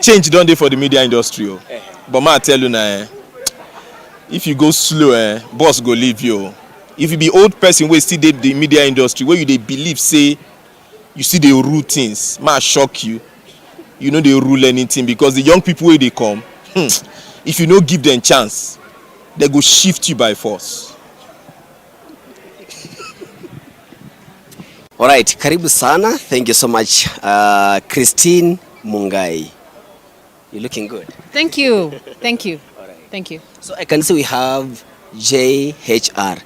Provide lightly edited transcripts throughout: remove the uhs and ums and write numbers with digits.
Change don't dey for the media industry. But ma tell you now, if you go slow, boss go leave you. If you be old person wey still dey the media industry, where you dey believe say you still dey rule things, ma shock you. You no dey rule anything because the young people wey dey come, if you no give them chance, they go shift you by force. All right, karibu sana. Thank you so much, Christine Mungai. You're looking good. Thank you. Thank you. All right. Thank you. So I can see we have JHR.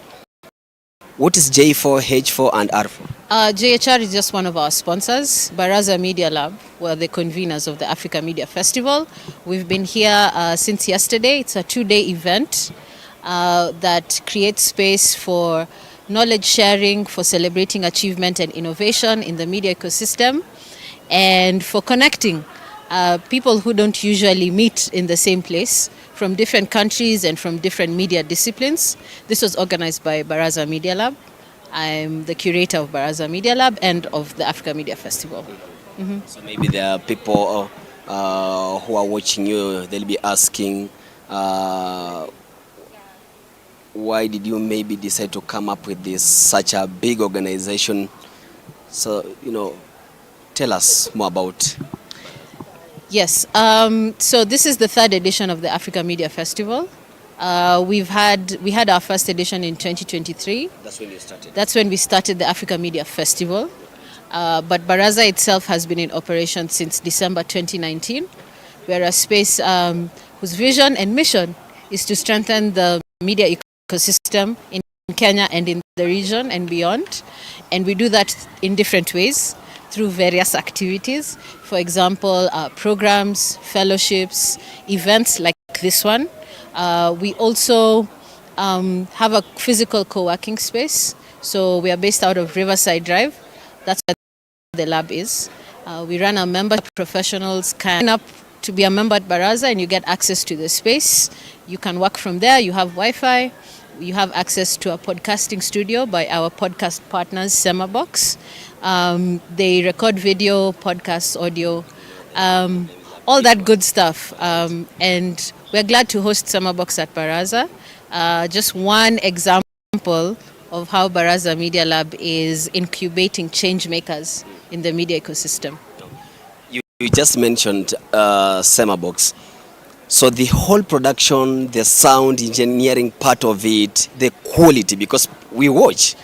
What is J for, H for, and R for? JHR is just one of our sponsors. Baraza Media Lab were the conveners of the Africa Media Festival. We've been here since yesterday. It's a 2-day event that creates space for knowledge sharing, for celebrating achievement and innovation in the media ecosystem, and for connecting people who don't usually meet in the same place from different countries and from different media disciplines. This was organized by Baraza Media Lab. I'm the curator of Baraza Media Lab and of the Africa Media Festival. Mm-hmm. So maybe there are people who are watching you, they'll be asking, why did you maybe decide to come up with this such a big organization? So, tell us more about. Yes, so this is the 3rd edition of the Africa Media Festival. We had our first edition in 2023. That's when you started. That's when we started the Africa Media Festival. But Baraza itself has been in operation since December 2019. We're a space whose vision and mission is to strengthen the media ecosystem in Kenya and in the region and beyond. And we do that in different ways through various activities. For example, programs, fellowships, events like this one. We also have a physical co-working space. So we are based out of Riverside Drive. That's where the lab is. We run a member professionals can sign up to be a member at Baraza and you get access to the space. You can work from there. You have Wi-Fi. You have access to a podcasting studio by our podcast partners, Semabox. They record video, podcasts, audio, all that good stuff. And we're glad to host Semabox at Baraza. Just one example of how Baraza Media Lab is incubating change makers in the media ecosystem. You just mentioned Semabox. So the whole production, the sound engineering part of it, the quality, because we watch.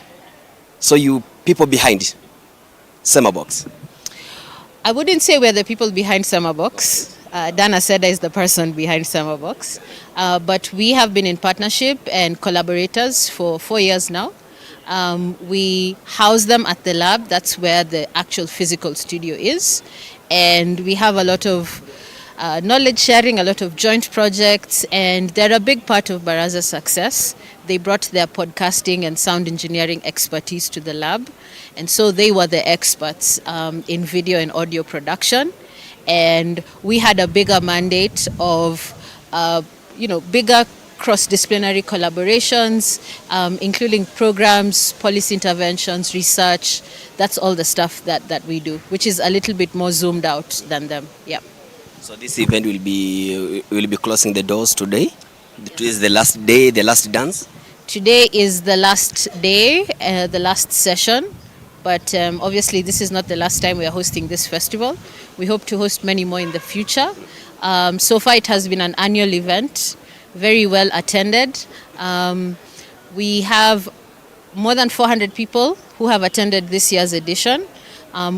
So you people behind Semabox. I wouldn't say we're the people behind Semabox. Dana Seda is the person behind Semabox. But we have been in partnership and collaborators for 4 years now. We house them at the lab. That's where the actual physical studio is. And we have a lot of knowledge sharing, a lot of joint projects, and they're a big part of Baraza's success. They brought their podcasting and sound engineering expertise to the lab, and so they were the experts in video and audio production. And we had a bigger mandate of, bigger cross-disciplinary collaborations, including programs, policy interventions, research. That's all the stuff that we do, which is a little bit more zoomed out than them. Yeah. So this event will be closing the doors today. Today is the last day, the last dance. Today is the last day, the last session. But obviously, this is not the last time we are hosting this festival. We hope to host many more in the future. So far, it has been an annual event, very well attended. We have more than 400 people who have attended this year's edition,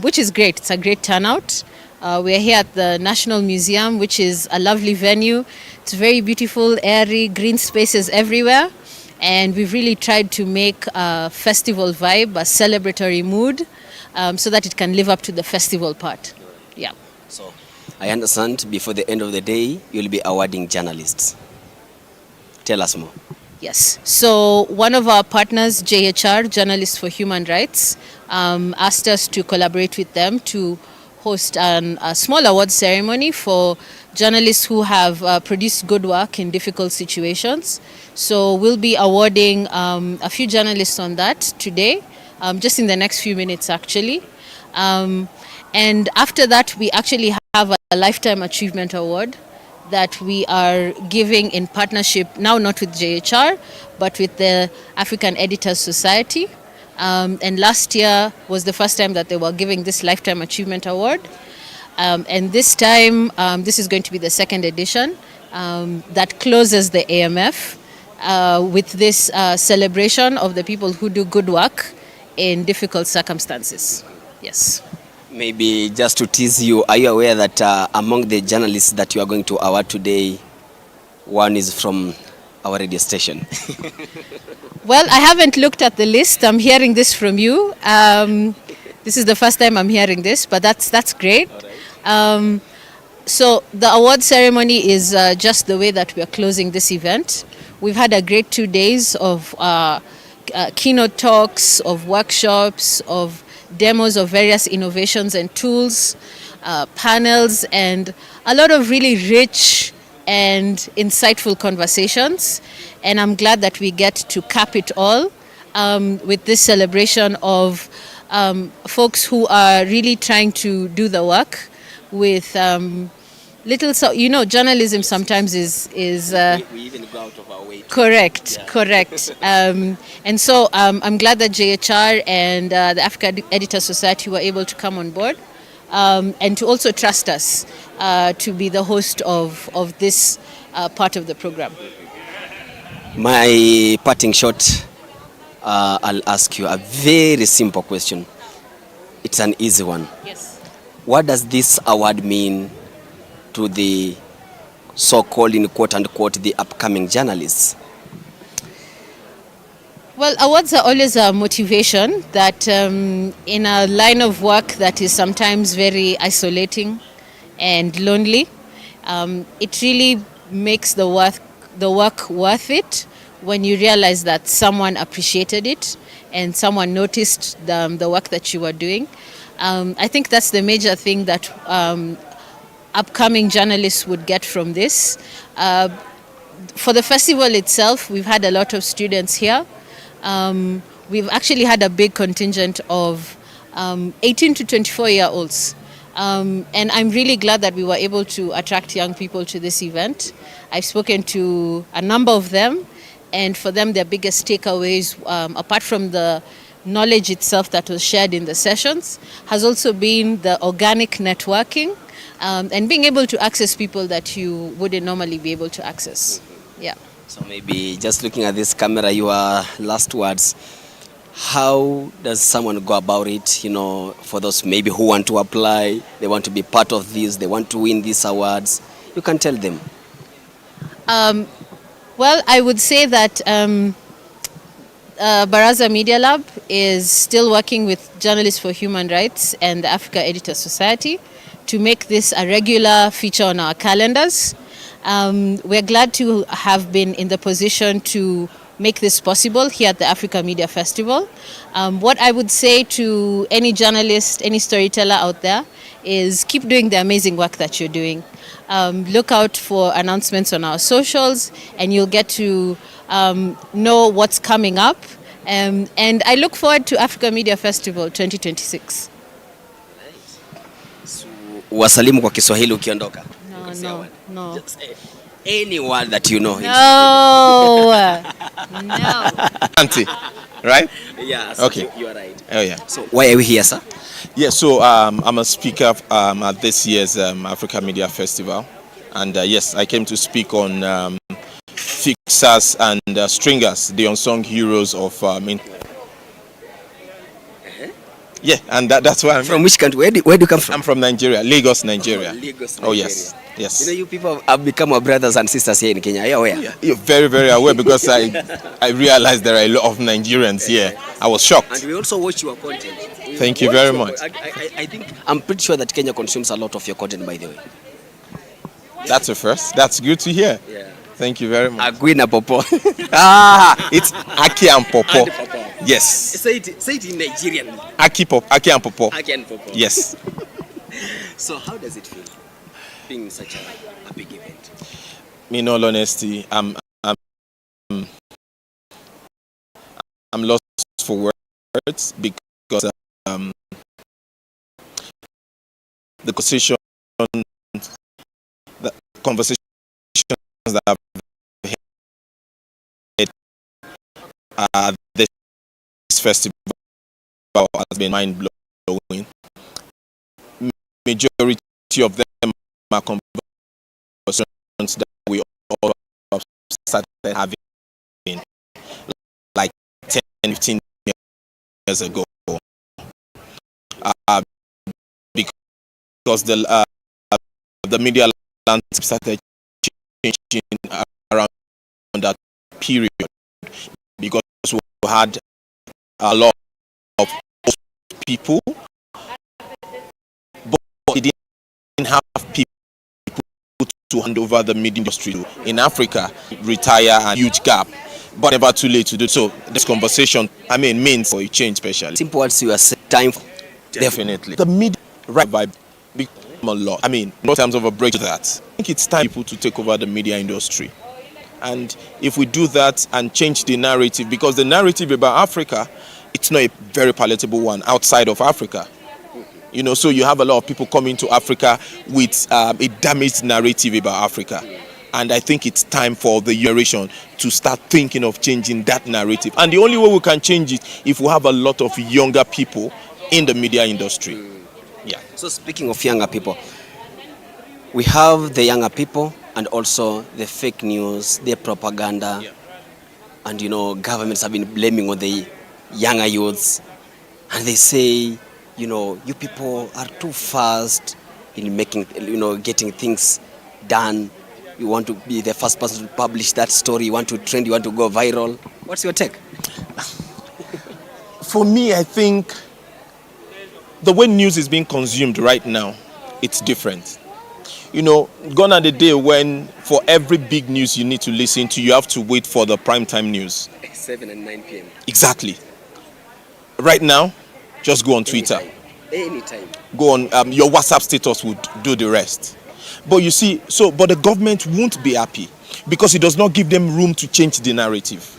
which is great. It's a great turnout. We're here at the National Museum, which is a lovely venue. It's very beautiful, airy, green spaces everywhere. And we've really tried to make a festival vibe, a celebratory mood, so that it can live up to the festival part. Yeah. So I understand before the end of the day, you'll be awarding journalists. Tell us more. Yes. So one of our partners, JHR, Journalists for Human Rights, asked us to collaborate with them to host a small award ceremony for journalists who have produced good work in difficult situations. So we'll be awarding a few journalists on that today, just in the next few minutes actually. And after that, we actually have a Lifetime Achievement Award that we are giving in partnership, now not with JHR, but with the African Editors Society. And last year was the first time that they were giving this Lifetime Achievement Award. And this time, this is going to be the second edition that closes the AMF with this celebration of the people who do good work in difficult circumstances. Yes. Maybe just to tease you, are you aware that among the journalists that you are going to award today, one is from our radio station? Well, I haven't looked at the list. I'm hearing this from you. This is the first time I'm hearing this, but that's great. So the award ceremony is just the way that we are closing this event. We've had a great 2 days of keynote talks, of workshops, of demos of various innovations and tools, panels, and a lot of really rich and insightful conversations. And I'm glad that we get to cap it all with this celebration of folks who are really trying to do the work with little, so journalism sometimes is we even go out of our way. correct. And so I'm glad that JHR and the Africa Editor Society were able to come on board and to also trust us to be the host of this part of the program. My parting shot, I'll ask you a very simple question. It's an easy one. Yes. What does this award mean to the so-called, in quote unquote, the upcoming journalists? Well, awards are always a motivation that in a line of work that is sometimes very isolating and lonely, it really makes the work worth it when you realize that someone appreciated it and someone noticed the work that you were doing. I think that's the major thing that upcoming journalists would get from this. For the festival itself, we've had a lot of students here. We've actually had a big contingent of 18 to 24-year-olds. And I'm really glad that we were able to attract young people to this event. I've spoken to a number of them, and for them, their biggest takeaways, apart from the knowledge itself that was shared in the sessions, has also been the organic networking and being able to access people that you wouldn't normally be able to access. Yeah. So maybe just looking at this camera, your last words, how does someone go about it, for those maybe who want to apply, they want to be part of this, they want to win these awards? You can tell them. Well, I would say that Baraza Media Lab is still working with Journalists for Human Rights and the Africa Editor Society to make this a regular feature on our calendars. We're glad to have been in the position to make this possible here at the Africa Media Festival. What I would say to any journalist, any storyteller out there is keep doing the amazing work that you're doing. Look out for announcements on our socials and you'll get to know what's coming up. And I look forward to Africa Media Festival 2026. Wasalimu kwa Kiswahili ukiondoka. No. Just any word that you know. No. Auntie, right? Yeah, so Okay. you are right. Oh yeah. So why are we here, sir? Yeah, so I'm a speaker at this year's Africa Media Festival, and yes, I came to speak on fixers and stringers, the unsung heroes of yeah, and that's why I'm From which country? Where do you come from? I'm from Nigeria, Lagos, Nigeria. Lagos, Oh yes, yes. You people have become our brothers and sisters here in Kenya. Are you aware? Yeah, you're very, very aware because I realized there are a lot of Nigerians here. I was shocked. And we also watch your content. Thank you very much. I'm pretty sure that Kenya consumes a lot of your content, by the way. That's a first. That's good to hear. Yeah. Thank you very much. Agwina Popo. It's Aki and Popo. Yes. Say it in Nigerian. Aki and Popo. Aki and Popo. Yes. So how does it feel being such a big event? In all honesty, I'm lost for words because the conversations that I've had at this festival has been mind-blowing. Majority of them are conversations that we all have started having like 10, 15 years ago. Because the media landscape started changing around that period, because we had a lot of people, but they didn't have people to hand over the media industry to. In Africa, retire and huge gap, but never too late to do so. This conversation, means for a change, especially. Simple words, you are saying time for definitely the media right vibe become a lot. In terms of a break to that, I think it's time people to take over the media industry. And if we do that and change the narrative, because the narrative about Africa, it's not a very palatable one outside of Africa. So you have a lot of people coming to Africa with a damaged narrative about Africa. And I think it's time for the generation to start thinking of changing that narrative. And the only way we can change it if we have a lot of younger people in the media industry. Yeah. So speaking of younger people, we have the younger people and also the fake news, the propaganda, and governments have been blaming on the younger youths, and they say, you people are too fast in making, getting things done. You want to be the first person to publish that story, you want to trend, you want to go viral. What's your take? For me, I think the way news is being consumed right now, it's different. Gone are the day when for every big news you need to listen to, you have to wait for the primetime news. 7 and 9 p.m. Exactly. Right now, just go on Twitter. Anytime. Go on, your WhatsApp status would do the rest. But you see, but the government won't be happy because it does not give them room to change the narrative.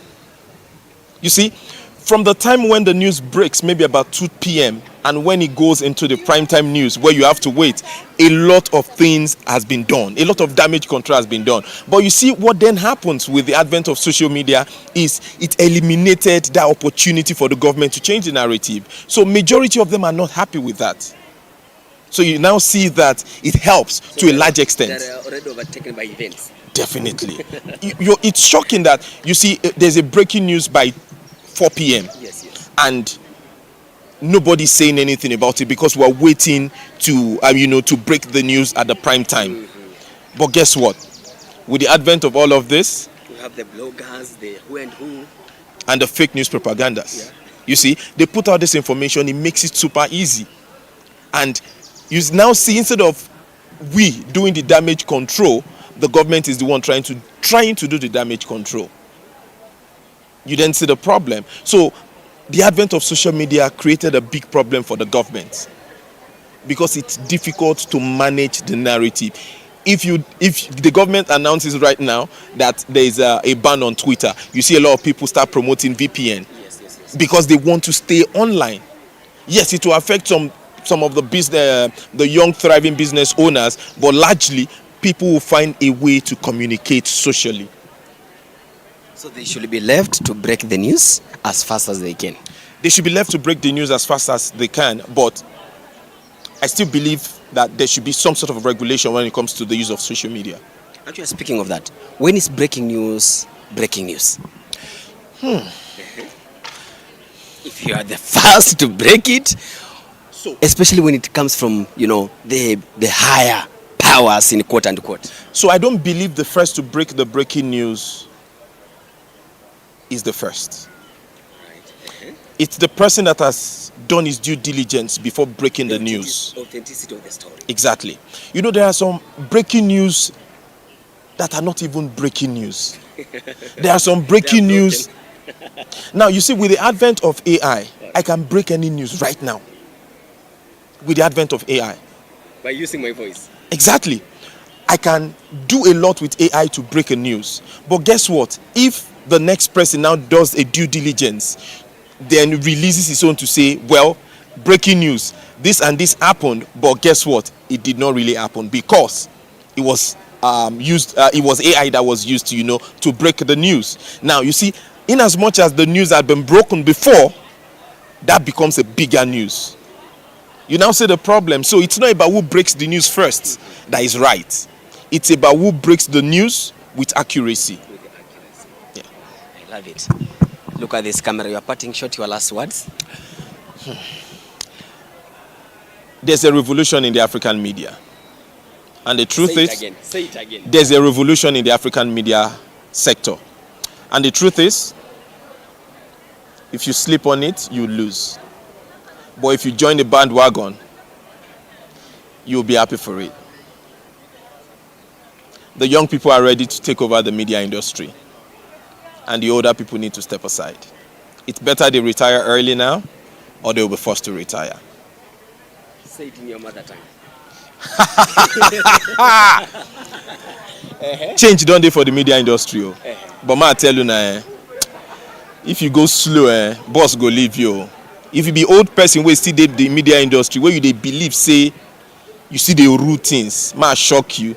You see, from the time when the news breaks, maybe about 2 p.m., and when it goes into the primetime news where you have to wait, a lot of things has been done. A lot of damage control has been done. But you see, what then happens with the advent of social media is it eliminated that opportunity for the government to change the narrative. So majority of them are not happy with that. So you now see that it helps to a large extent. They are already overtaken by events. Definitely. It's shocking that you see there's a breaking news by 4 p.m. Yes. And nobody's saying anything about it because we're waiting to to break the news at the prime time. But guess what? With the advent of all of this, we have the bloggers, the who and who, and the fake news propagandas. You see, they put out this information, it makes it super easy. And you now see, instead of we doing the damage control, the government is the one trying to do the damage control. You then see the problem. So the advent of social media created a big problem for the government because it's difficult to manage the narrative. If the government announces right now that there is a ban on Twitter, you see a lot of people start promoting VPN because they want to stay online. Yes, it will affect some of the business, the young thriving business owners, but largely people will find a way to communicate socially. So they should be left to break the news as fast as they can. They should be left to break the news as fast as they can, but I still believe that there should be some sort of regulation when it comes to the use of social media. Actually, speaking of that, when is breaking news breaking news? If you are the first to break it, especially when it comes from, the higher powers in quote unquote. So I don't believe the first to break the breaking news is the first. It's the person that has done his due diligence before breaking the news. Authenticity of the story. Exactly. There are some breaking news that are not even breaking news. There are some breaking news. Now, you see, with the advent of AI, I can break any news right now. With the advent of AI. By using my voice. Exactly. I can do a lot with AI to break a news. But guess what? If the next person now does a due diligence, then releases his own to say, well, breaking news, this and this happened, but guess what? It did not really happen because it was it was AI that was used to, to break the news. Now, you see, in as much as the news had been broken before, that becomes a bigger news. You now see the problem. So it's not about who breaks the news first that is right. It's about who breaks the news with accuracy. Yeah. I love it. Look at this camera. You're parting short your last words. There's a revolution in the African media. And the truth Say it again. There's a revolution in the African media sector. And the truth is, if you sleep on it, you lose. But if you join the bandwagon, you'll be happy for it. The young people are ready to take over the media industry. And the older people need to step aside. It's better they retire early now, or they'll be forced to retire. Say it in your mother tongue. Change don't dey for the media industry. But I tell you now, if you go slow, boss go leave you. If you be old person wey still dey the media industry, where you dey believe say you see dey rule things, shock you.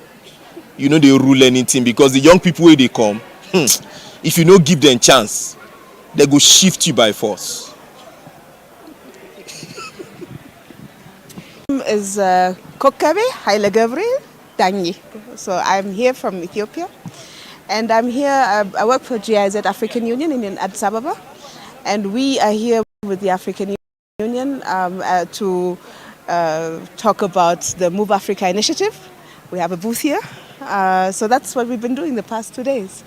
You know they rule anything because the young people wey dey come, if you no give them chance, they go shift you by force. Is Kokabe Haile Gabriel Danyi. So I'm here from Ethiopia, and I'm here. I work for GIZ African Union in Addis Ababa, and we are here with the African Union to talk about the Move Africa initiative. We have a booth here, so that's what we've been doing the past 2 days,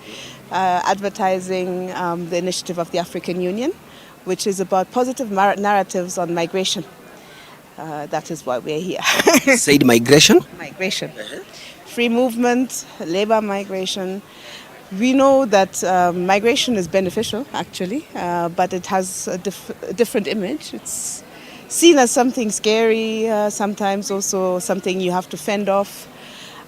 advertising the initiative of the African Union, which is about positive narratives on migration. That is why we're here. Said migration? Migration. Free movement, labor migration. We know that migration is beneficial, actually, but it has a different image. It's seen as something scary, sometimes also something you have to fend off.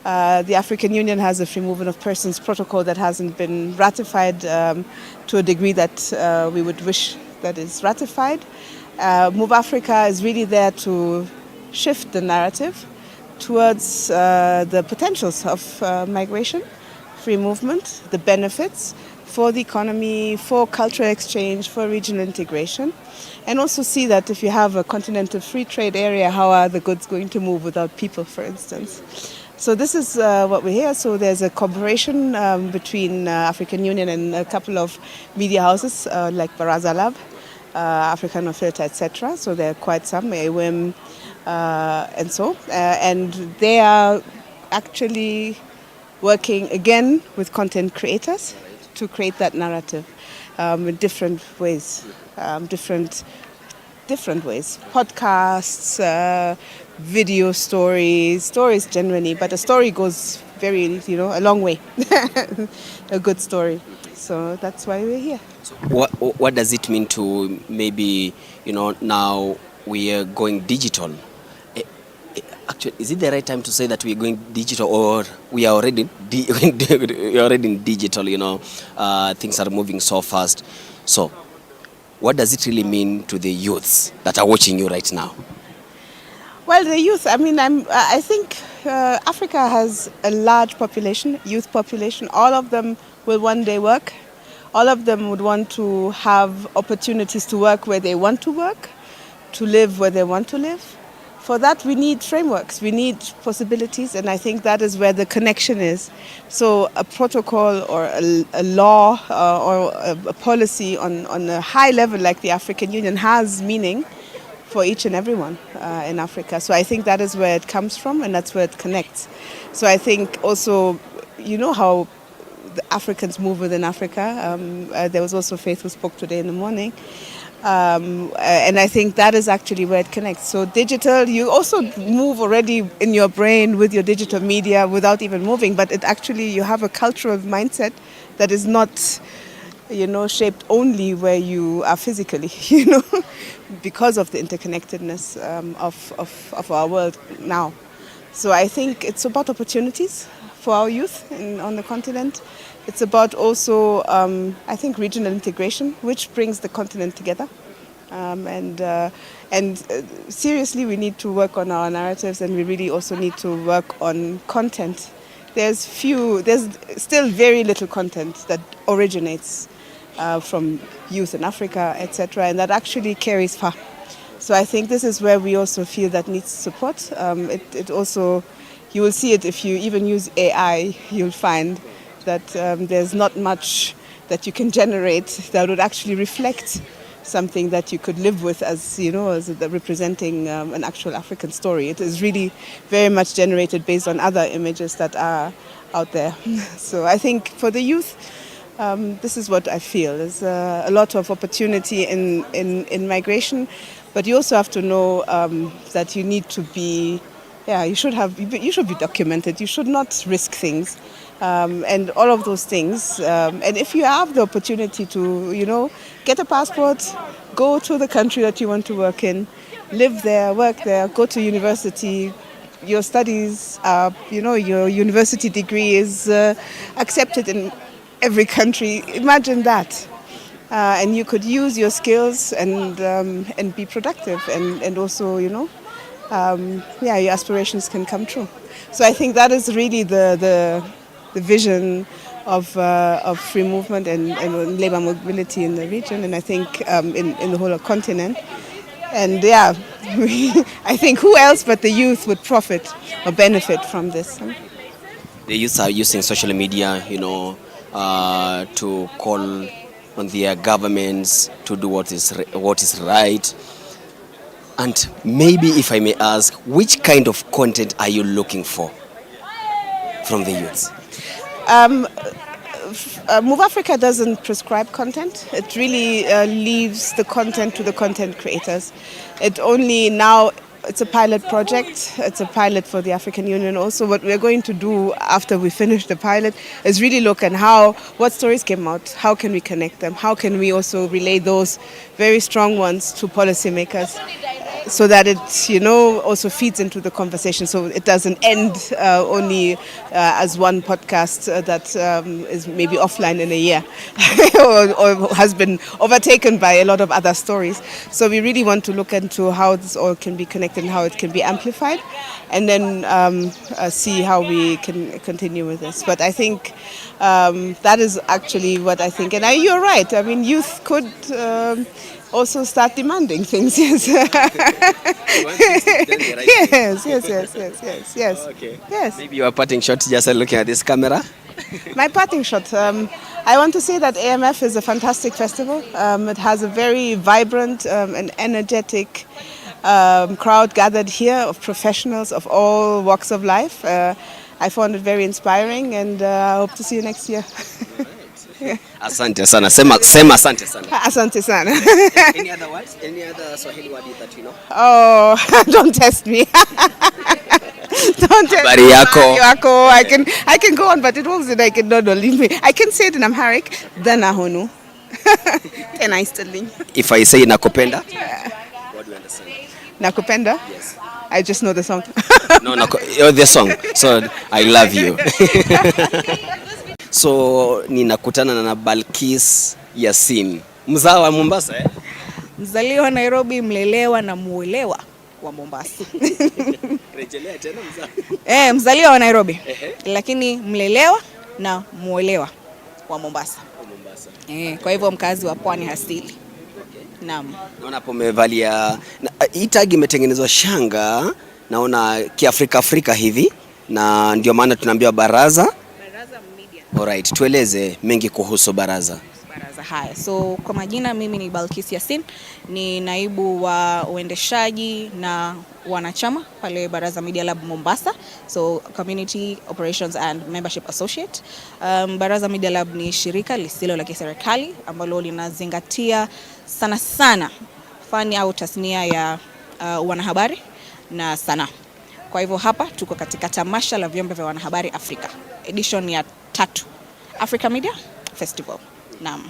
The African Union has a free movement of persons protocol that hasn't been ratified to a degree that we would wish that is ratified. Move Africa is really there to shift the narrative towards the potentials of migration, free movement, the benefits for the economy, for cultural exchange, for regional integration, and also see that if you have a continental free trade area, how are the goods going to move without people, for instance? So this is what we're here. So there's a cooperation between African Union and a couple of media houses like Baraza Lab, African Filter, etc. So there are quite some, AWIM, and so. And they are actually working again with content creators to create that narrative in different ways, different ways. Podcasts, video stories generally, but a story goes very, a long way. A good story. So that's why we're here. So what does it mean to maybe, now we are going digital? Actually, is it the right time to say that we are going digital, or we are already in digital? Things are moving so fast. So what does it really mean to the youths that are watching you right now? Well, the youth, I think Africa has a large population, youth population. All of them will one day work. All of them would want to have opportunities to work where they want to work, to live where they want to live. For that, we need frameworks, we need possibilities, and I think that is where the connection is. So a protocol or a law or a policy on a high level like the African Union has meaning for each and everyone in Africa. So I think that is where it comes from, and that's where it connects. So I think also, how the Africans move within Africa. There was also Faith who spoke today in the morning. And I think that is actually where it connects. So digital, you also move already in your brain with your digital media without even moving, but it actually, you have a cultural mindset that is not, shaped only where you are physically, because of the interconnectedness of our world now. So I think it's about opportunities for our youth on the continent. It's about also, I think, regional integration, which brings the continent together. And seriously, we need to work on our narratives, and we really also need to work on content. There's still very little content that originates from youth in Africa, etc., and that actually carries far. So I think this is where we also feel that needs support. It also, you will see it if you even use AI, you'll find that there's not much that you can generate that would actually reflect something that you could live with as representing an actual African story. It is really very much generated based on other images that are out there. So I think for the youth, this is what I feel. There's a lot of opportunity in migration, but you also have to know that you need to be, you should be documented. You should not risk things. And all of those things. And if you have the opportunity to, get a passport, go to the country that you want to work in, live there, work there, go to university, your studies, your university degree is accepted in every country. Imagine that. And you could use your skills and be productive, and also, your aspirations can come true. So I think that is really the vision of free movement and labor mobility in the region, and I think in the whole continent. And I think who else but the youth would profit or benefit from this? The youth are using social media, to call on their governments to do what is right. And maybe, if I may ask, which kind of content are you looking for from the youth? Move Africa doesn't prescribe content. It really leaves the content to the content creators. It's a pilot project. It's a pilot for the African Union also. What we're going to do after we finish the pilot is really look at what stories came out, how can we connect them, how can we also relay those very strong ones to policymakers, so that it also feeds into the conversation, so it doesn't end only as one podcast that is maybe offline in a year or has been overtaken by a lot of other stories. So we really want to look into how this all can be connected and how it can be amplified, and then see how we can continue with this. But I think that is actually what I think. And you're right. I mean, youth could also start demanding things. Yes. Yes. Okay. Yes. Maybe your parting shot, just looking at this camera. My parting shot. I want to say that AMF is a fantastic festival. It has a very vibrant and energetic crowd gathered here of professionals of all walks of life. I found it very inspiring, and I hope to see you next year. Asante sana. Sema asante sana. Asante sana. Any other words? Any other Swahili word that you know? Oh, don't test me. Don't test Habari yako. I can go on, but it wasn't like no, leave me. I can say it in Amharic. Dana honu. Tena istalling. If I say nakupenda, what do you understand? Nakupenda? Yes. I just know the song. No, the song. So I love you. So ninakutana na Balkis Yasin, mzao wa Mombasa Mzaliwa Nairobi, mlelewa na muelewa wa Mombasa. Rejelea tena mzao. Mzaliwa wa Nairobi. Lakini mlelewa na muelewa wa Mombasa. Kwa hivyo mkazi wa pwani hasili. Naam. Naona hapo umevalia hii tag imetengenezwa shanga, naona Afrika hivi, na ndio maana tunaambiwa Baraza Media. Alright, tueleze mengi kuhusu Baraza. Haya. So kwa majina, mimi ni Balkis Yasin, ni naibu wa uendeshaji na wanachama pale Baraza Media Lab Mombasa, so Community Operations and Membership Associate. Baraza Media Lab ni shirika lisilo la kiserikali ambalo linazingatia sana fani au tasnia ya wanahabari na sanaa. Kwa hivyo hapa tuko katika tamasha la vyombo vya wanahabari Afrika, edition ya 3, Africa Media Festival. Naam.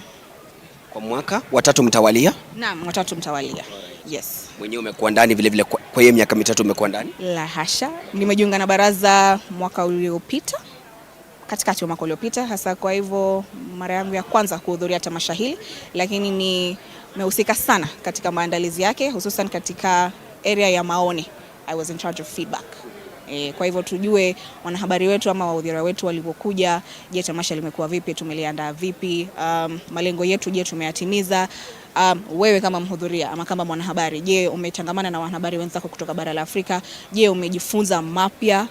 Kwa mwaka watatu mtawalia? Naam, watatu mtawalia. Yes. Mwenyewe umekuwa ndani vile kwa hiyo miaka mitatu umekuwa ndani? La hasha. Nimejiunga na baraza mwaka uliopita. Katikati wa mwaka uliopita hasa, kwa hivyo mara yangu ya kwanza kuhudhuria tamasha hili, lakini ni nimehusika sana katika maandalizi yake, hususan katika area ya maoni. I was in charge of feedback. Kwa hivyo tujue wanahabari wetu ama wahudhuria wetu walivyokuja, je, tamasha limekuwa vipi, tumeliandaa vipi, malengo yetu je tumeyatimiza. Wewe kama mhudhuria ama kama mwanahabari, je, umetangamana na wanahabari wenzako kutoka bara la Afrika? Je, umejifunza mapya?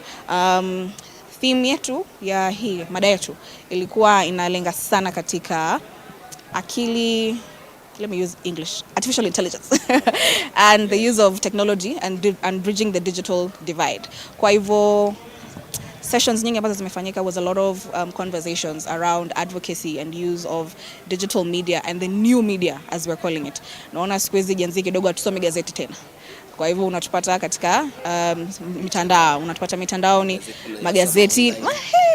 Theme yetu ya hii mada yetu ilikuwa inalenga sana katika akili, let me use English, artificial intelligence and the use of technology and bridging the digital divide. Kwa hivyo sessions nyingi ambazo zimefanyika was a lot of conversations around advocacy and use of digital media and the new media as we're calling it. Naona siku hizi jenzi kidogo hatusome gazeti tena. Kwa hivyo unatupata katika mitandao, unatupata mitandaoni, magazeti,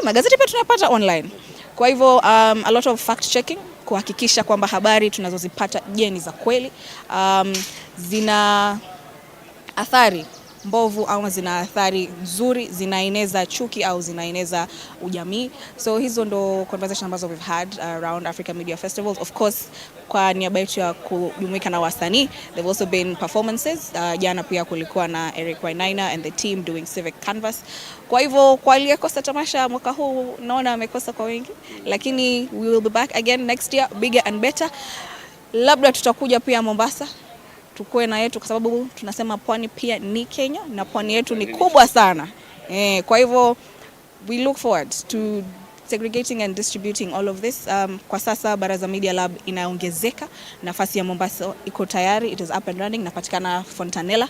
magazeti pia tunapata online. Kwa hivyo a lot of fact checking kuhakikisha kwamba habari tunazozipata je ni za kweli, zina athari mbovu au zina athari nzuri, zinaeneza chuki au zinaeneza ujamii. So hizo ndo conversation ambazo we've had around Africa Media Festivals. Of course, kwa niaba yetu ya kujumuika na wasanii, there've also been performances. Jana pia kulikuwa na Eric Wainaina and the team doing civic canvas. Kwa hivyo kwa aliyekosa tamasha mwaka huu naona amekosa kwa wengi, lakini we will be back again next year bigger and better. Labda tutakuja pia Mombasa tukue na yetu, kwa sababu tunasema pwani pia ni Kenya na pwani yetu ni kubwa sana. Kwa hivyo we look forward to segregating and distributing all of this. Kwa sasa Baraza Media Lab inaongezeka, nafasi ya Mombasa iko tayari, it is up and running, napatikana Fontanella,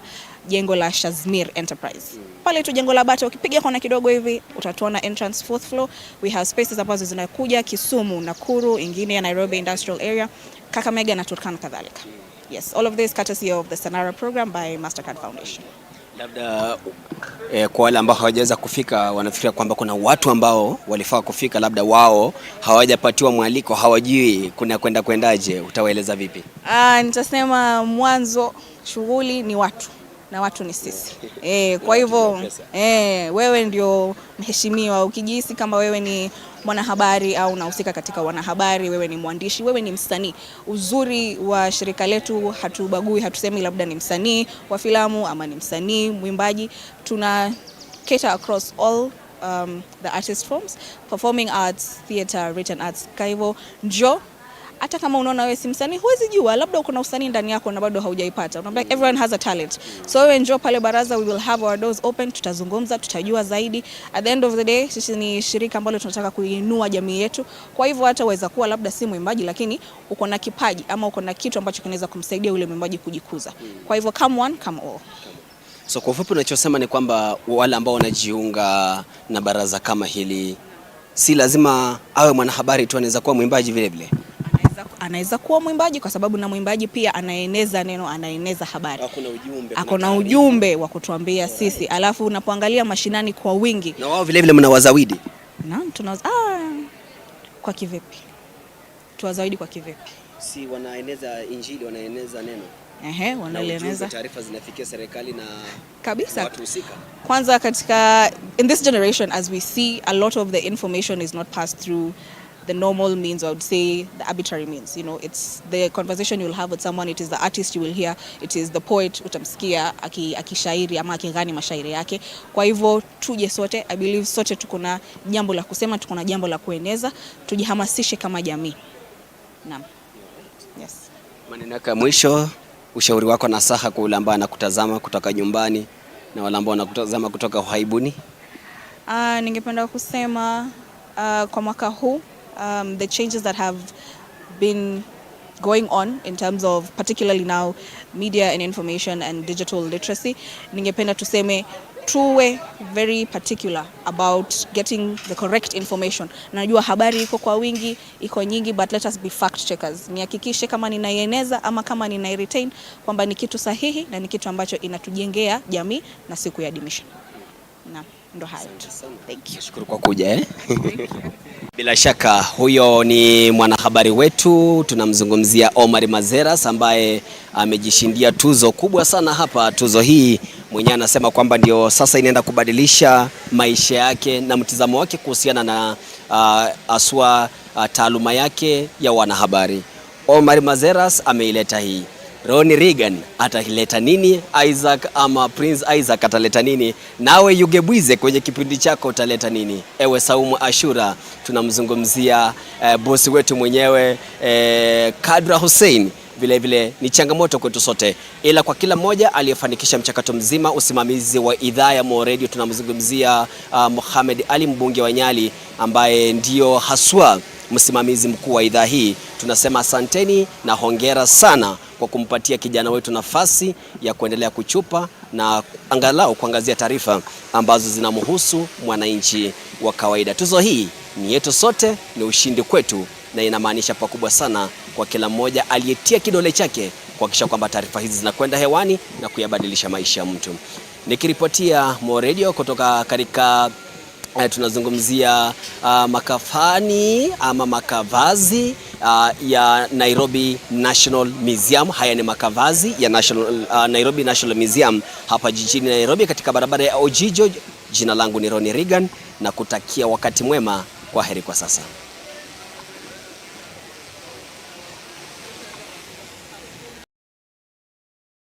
jengo la Shazmir Enterprise. Pale tu jengo la Bata, ukipiga kona kidogo hivi utatuona entrance 4th floor. We have spaces ambazo zinakuja Kisumu, Nakuru, ingine ya Nairobi Industrial Area, Kakamega na Turkana kadhalika. Yes, all of this courtesy of the Sanara program by Mastercard Foundation. Labda kwa wale ambao hawajaweza kufika, wanafikiria kwamba kuna watu ambao walifaa kufika, labda wao hawajapatiwa mwaliko, hawajui kuna kwendaje, utawaeleza vipi? Nitasema mwanzo shughuli ni watu na watu ni sisi. Kwa hivyo wewe ndio mheshimiwa, ukijihisi kama wewe ni mwanahabari au unahusika katika wanahabari, wewe ni mwandishi, wewe ni msanii. Uzuri wa shirika letu hatubagui, hatusemi labda ni msanii wa filamu ama ni msanii mwimbaji. Tuna cater across all the artist forms, performing arts, theater, written arts. Kwa hivyo njoo, hata kama unaona wewe si msanii, huwezi jua labda uko na usanii ndani yako na bado haujaipata. Unaambia everyone has a talent. So wewe njoo pale Baraza, we will have our doors open, tutazungumza, tutajua zaidi. At the end of the day, sisi ni shirika ambalo tunataka kuinua jamii yetu. Kwa hivyo hata waweza kuwa labda si mwimbaji, lakini uko na kipaji ama uko na kitu ambacho kinaweza kumsaidia yule mwimbaji kujikuza. Kwa hivyo come one, come all. So kwa ufupi unachosema ni kwamba wale ambao wanajiunga na baraza kama hili si lazima awe mwanahabari tu, anaweza kuwa mwimbaji vile vile. Anaweza kuwa mwimbaji, kwa sababu na mwimbaji pia anaeneza neno, anaeneza habari. Akona ujumbe wa kutuambia sisi. Alafu unapoangalia mashinani kwa wingi, na wao vile vile mnawazawidi. Naam, kwa kivipi? Tuwazawidi kwa kivipi? Si wanaeneza injili, wanaeneza neno. Wanaeneza taarifa zinafikia serikali na kabisa watu husika. Kwanza katika in this generation, as we see, a lot of the information is not passed through the normal means, I would say the arbitrary means. You know, it's the conversation you'll have with someone, it is the artist you will hear, it is the poet utamsikia akishairi ama akigani mashairi yake. Kwa hivyo tuje sote, I believe sote tuko na jambo la kusema, tuko na jambo la kueneza, tujihamasishe kama jamii. Naam. Yes. Maneno yako mwisho, ushauri wako na saha kwa wale ambao wanakutazama kutoka nyumbani na wale ambao wanakutazama kutoka uhaibuni? Ningependa kusema kwa mwaka huu, the changes that have been going on in terms of particularly now media and information and digital literacy, ningependa tuseme tuwe very particular about getting the correct information. Najua habari iko kwa wingi, iko nyingi, but let us be fact checkers. Nihakikishe kama ninaieneza ama kama ninairetain kwamba ni kitu sahihi na ni kitu ambacho inatujengea jamii na siku ya admission. Na ndo hayo. Thank you. Nashukuru kwa kuja. Bila shaka huyo ni mwanahabari wetu, tunamzungumzia Omar Mazeras ambaye amejishindia tuzo kubwa sana hapa. Tuzo hii mwenyewe anasema kwamba ndio sasa inaenda kubadilisha maisha yake na mtazamo wake kuhusiana na aswa taaluma yake ya wanahabari. Omar Mazeras ameileta hii. Ronnie Reagan ataleta nini? Isaac ama Prince Isaac ataleta nini? Nawe Yugebwize kwenye kipindi chako utaleta nini? Ewe Saumu Ashura, tunamzungumzia bosi wetu mwenyewe Kadra Hussein. Vile vile ni changamoto kwetu sote, ila kwa kila mmoja aliyefanikisha mchakato mzima usimamizi wa idhaa ya Mo Radio. Tunamzungumzia Mohamed Ali, mbunge wa Nyali, ambaye ndio haswa msimamizi mkuu wa idhaa hii. Tunasema asanteni na hongera sana kwa kumpatia kijana wetu nafasi ya kuendelea kuchupa na angalau kuangazia taarifa ambazo zinamhusu mwananchi wa kawaida. Tuzo hii ni yetu sote, ni ushindi kwetu, na inamaanisha pakubwa sana kwa kila mmoja aliyetia kidole chake kuhakikisha kwamba taarifa hizi zinakwenda hewani na kuyabadilisha maisha ya mtu. Nikiripotia Mo Radio kutoka katika tunazungumzia makafani ama makavazi ya Nairobi National Museum. Haya ni makavazi ya Nairobi National Museum hapa jijini Nairobi katika barabara ya Ojijo. Jina langu ni Ronnie Reagan na kutakia wakati mwema. Kwa heri kwa sasa.